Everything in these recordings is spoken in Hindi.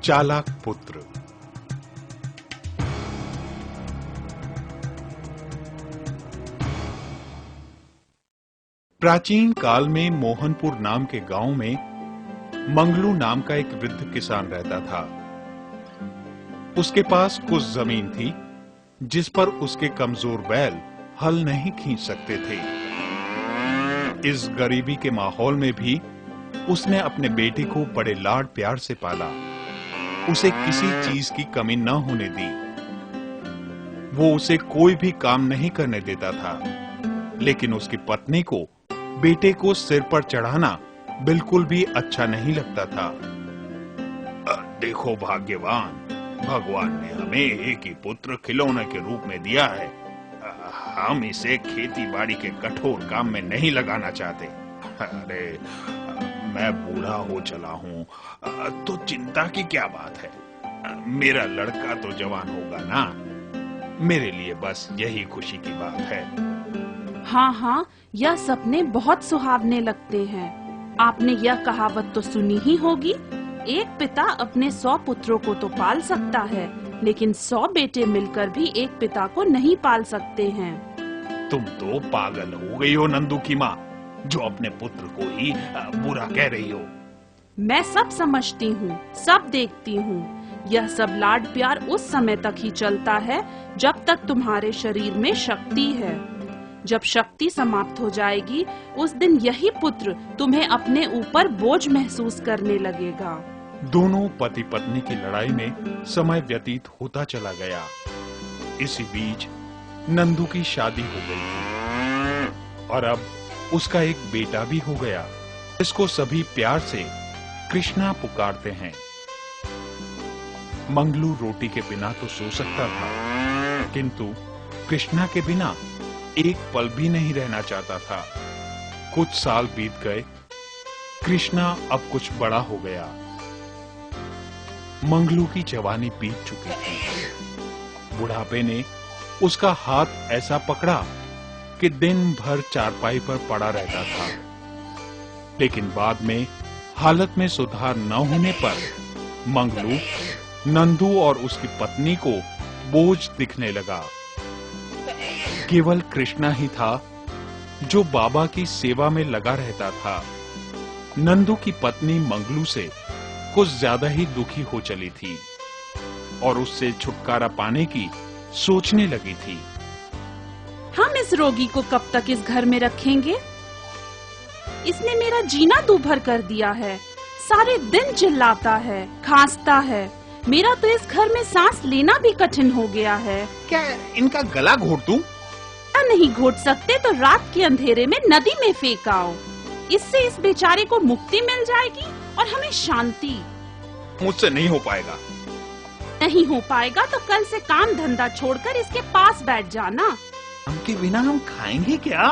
चालाक पुत्र। प्राचीन काल में मोहनपुर नाम के गांव में मंगलू नाम का एक वृद्ध किसान रहता था। उसके पास कुछ जमीन थी जिस पर उसके कमजोर बैल हल नहीं खींच सकते थे। इस गरीबी के माहौल में भी उसने अपने बेटे को बड़े लाड प्यार से पाला। उसे किसी चीज की कमी न होने दी। वो उसे कोई भी काम नहीं करने देता था, लेकिन उसकी पत्नी को बेटे को सिर पर चढ़ाना बिल्कुल भी अच्छा नहीं लगता था। देखो भाग्यवान, भगवान ने हमें एक ही पुत्र खिलौने के रूप में दिया है। हम इसे खेती बाड़ी के कठोर काम में नहीं लगाना चाहते। अरे मैं बूढ़ा हो चला हूँ, तो चिंता की क्या बात है। मेरा लड़का तो जवान होगा ना। मेरे लिए बस यही खुशी की बात है। हाँ हाँ, यह सपने बहुत सुहावने लगते हैं। आपने यह कहावत तो सुनी ही होगी, एक पिता अपने 100 पुत्रों को तो पाल सकता है, लेकिन 100 बेटे मिलकर भी एक पिता को नहीं पाल सकते हैं। तुम तो पागल हो गई हो नंदू की माँ, जो अपने पुत्र को ही बुरा कह रही हो। मैं सब समझती हूँ, सब देखती हूँ। यह सब लाड प्यार उस समय तक ही चलता है जब तक तुम्हारे शरीर में शक्ति है। जब शक्ति समाप्त हो जाएगी, उस दिन यही पुत्र तुम्हें अपने ऊपर बोझ महसूस करने लगेगा। दोनों पति पत्नी की लड़ाई में समय व्यतीत होता चला गया। इसी बीच नंदू की शादी हो गई थी और अब उसका एक बेटा भी हो गया। इसको सभी प्यार से कृष्णा पुकारते हैं। मंगलू रोटी के बिना तो सो सकता था, किंतु कृष्णा के बिना एक पल भी नहीं रहना चाहता था। कुछ साल बीत गए। कृष्णा अब कुछ बड़ा हो गया। मंगलू की जवानी बीत चुकी थी। बुढ़ापे ने उसका हाथ ऐसा पकड़ा कि दिन भर चारपाई पर पड़ा रहता था। लेकिन बाद में हालत में सुधार न होने पर मंगलू नंदू और उसकी पत्नी को बोझ दिखने लगा। केवल कृष्णा ही था जो बाबा की सेवा में लगा रहता था। नंदू की पत्नी मंगलू से कुछ ज्यादा ही दुखी हो चली थी और उससे छुटकारा पाने की सोचने लगी थी। हम इस रोगी को कब तक इस घर में रखेंगे? इसने मेरा जीना दूभर कर दिया है। सारे दिन चिल्लाता है, खांसता है। मेरा तो इस घर में सांस लेना भी कठिन हो गया है। क्या इनका गला घोट दूं? नहीं घोट सकते तो रात के अंधेरे में नदी में फेंक आओ। इससे इस बेचारे को मुक्ति मिल जाएगी और हमें शांति। मुझसे नहीं हो पाएगा। नहीं हो पाएगा तो कल से काम धंधा छोड़कर इसके पास बैठ जाना। उनके बिना हम खाएंगे क्या?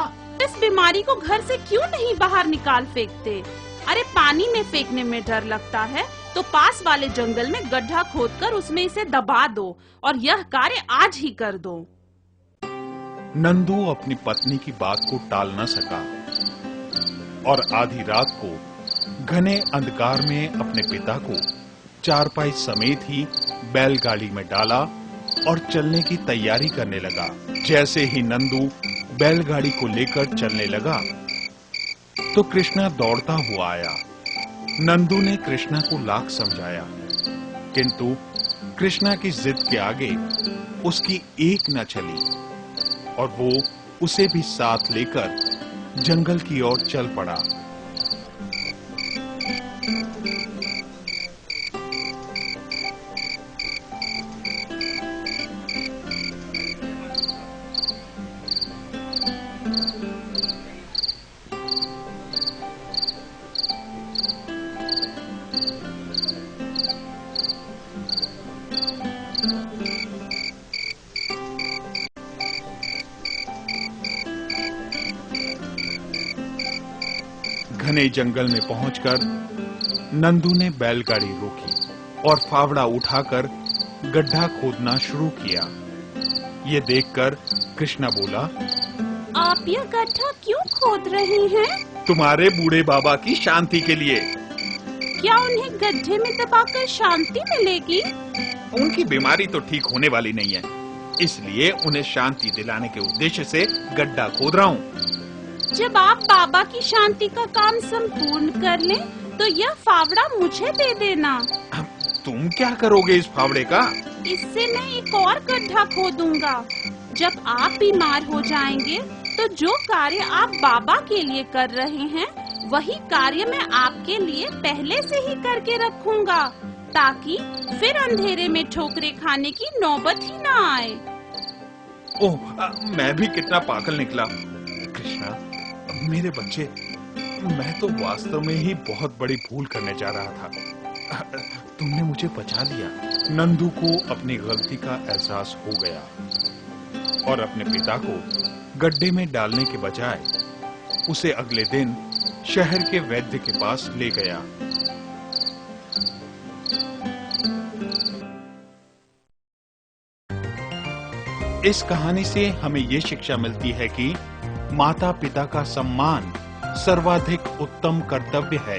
इस बीमारी को घर से क्यों नहीं बाहर निकाल फेंकते? अरे पानी में फेंकने में डर लगता है तो पास वाले जंगल में गड्ढा खोदकर उसमें इसे दबा दो और यह कार्य आज ही कर दो। नंदू अपनी पत्नी की बात को टाल न सका और आधी रात को घने अंधकार में अपने पिता को चारपाई समेत ही बैलगाड़ी में डाला और चलने की तैयारी करने लगा। जैसे ही नंदू बैलगाड़ी को लेकर चलने लगा तो कृष्णा दौड़ता हुआ आया। नंदू ने कृष्णा को लाख समझाया, किंतु कृष्णा की जिद के आगे उसकी एक न चली और वो उसे भी साथ लेकर जंगल की ओर चल पड़ा। घने जंगल में पहुंचकर नंदू ने बैलगाड़ी रोकी और फावड़ा उठाकर गड्ढा खोदना शुरू किया। ये देखकर कृष्णा बोला, आप यह गड्ढा क्यों खोद रहे हैं? तुम्हारे बूढ़े बाबा की शांति के लिए। क्या उन्हें गड्ढे में दबाकर शांति मिलेगी? उनकी बीमारी तो ठीक होने वाली नहीं है, इसलिए उन्हें शांति दिलाने के उद्देश्य से गड्ढा खोद रहा हूँ। जब आप बाबा की शांति का काम संपूर्ण कर लें, तो यह फावड़ा मुझे दे देना। तुम क्या करोगे इस फावड़े का? इससे मैं एक और गड्ढा खोदूंगा। जब आप बीमार हो जाएंगे, तो जो कार्य आप बाबा के लिए कर रहे हैं, वही कार्य मैं आपके लिए पहले से ही करके रखूंगा, ताकि फिर अंधेरे में ठोकरें खाने की नौबत ही ना आए। ओह, मैं भी कितना पागल निकला। कृष्णा, मेरे बच्चे, मैं तो वास्तव में ही बहुत बड़ी भूल करने जा रहा था। तुमने मुझे बचा लिया। नंदू को अपनी गलती का एहसास हो गया और अपने पिता को गड्ढे में डालने के बजाय उसे अगले दिन शहर के वैद्य के पास ले गया। इस कहानी से हमें ये शिक्षा मिलती है कि माता पिता का सम्मान सर्वाधिक उत्तम कर्तव्य है।